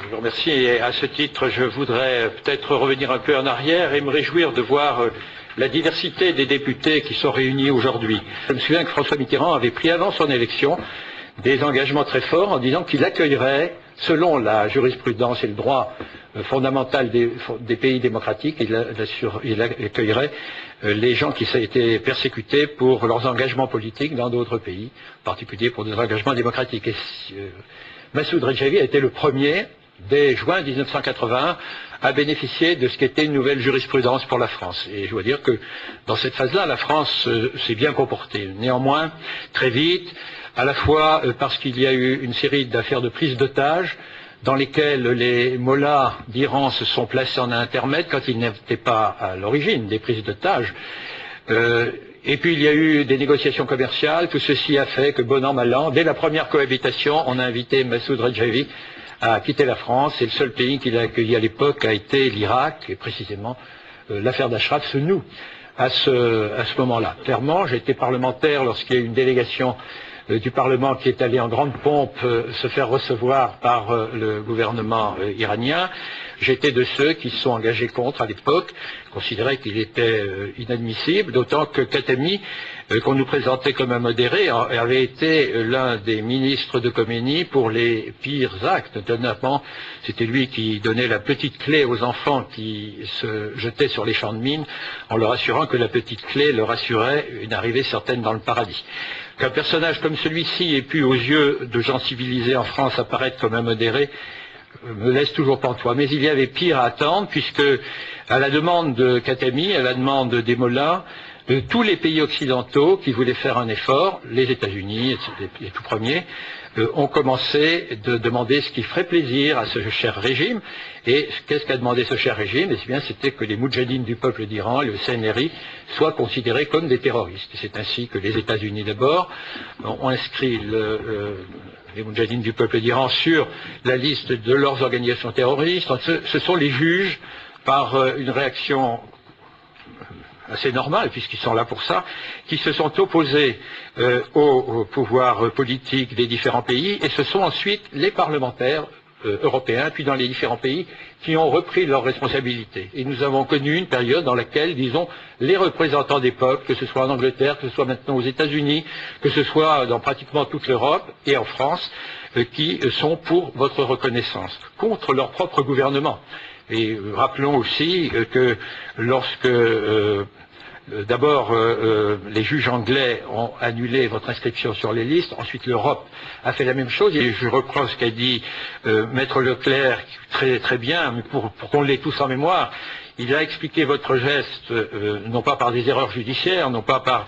Je vous remercie et à ce titre, je voudrais peut-être revenir un peu en arrière et me réjouir de voir la diversité des députés qui sont réunis aujourd'hui. Je me souviens que François Mitterrand avait pris avant son élection des engagements très forts en disant qu'il accueillerait, selon la jurisprudence et le droit fondamental des pays démocratiques, il accueillerait les gens qui ont été persécutés pour leurs engagements politiques dans d'autres pays, en particulier pour des engagements démocratiques. Et Massoud Redjavi a été le premier, dès juin 1981, à bénéficier de ce qu'était une nouvelle jurisprudence pour la France. Et je dois dire que dans cette phase-là, la France s'est bien comportée. Néanmoins, très vite, à la fois parce qu'il y a eu une série d'affaires de prise d'otages dans lesquelles les mollahs d'Iran se sont placés en intermède quand ils n'étaient pas à l'origine des prises d'otages. Et puis il y a eu des négociations commerciales. Tout ceci a fait que, bon an, mal an, dès la première cohabitation, on a invité Massoud Redjavi à quitter la France. Et le seul pays qu'il a accueilli à l'époque a été l'Irak. Et précisément, l'affaire d'Ashraf se noue à ce moment-là. Clairement, j'ai été parlementaire lorsqu'il y a eu une délégation du Parlement qui est allé en grande pompe se faire recevoir par le gouvernement iranien. J'étais de ceux qui se sont engagés contre à l'époque, considéraient qu'il était inadmissible, d'autant que Khatami, qu'on nous présentait comme un modéré, avait été l'un des ministres de Khomeini pour les pires actes. Notamment, c'était lui qui donnait la petite clé aux enfants qui se jetaient sur les champs de mines, en leur assurant que la petite clé leur assurait une arrivée certaine dans le paradis. Qu'un personnage comme celui-ci ait pu, aux yeux de gens civilisés en France, apparaître comme un modéré, me laisse toujours pantois. Mais il y avait pire à attendre, puisque, à la demande de Khatami, à la demande des mollahs, tous les pays occidentaux qui voulaient faire un effort, les États-Unis, les tout premiers, ont commencé de demander ce qui ferait plaisir à ce cher régime. Et qu'est-ce qu'a demandé ce cher régime? Eh bien, c'était que les moudjahidines du peuple d'Iran, le CNRI, soient considérés comme des terroristes. C'est ainsi que les États-Unis d'abord ont inscrit les moudjahidines du peuple d'Iran sur la liste de leurs organisations terroristes. Ce sont les juges, par une réaction assez normal, puisqu'ils sont là pour ça, qui se sont opposés au pouvoir politique des différents pays, et ce sont ensuite les parlementaires européens, puis dans les différents pays, qui ont repris leurs responsabilités. Et nous avons connu une période dans laquelle, disons, les représentants des peuples, que ce soit en Angleterre, que ce soit maintenant aux États-Unis, que ce soit dans pratiquement toute l'Europe et en France, qui sont pour votre reconnaissance, contre leur propre gouvernement. Et rappelons aussi que lorsque d'abord les juges anglais ont annulé votre inscription sur les listes, ensuite l'Europe a fait la même chose, et je reprends ce qu'a dit Maître Leclerc très, très bien, mais pour qu'on l'ait tous en mémoire, il a expliqué votre geste non pas par des erreurs judiciaires, non pas par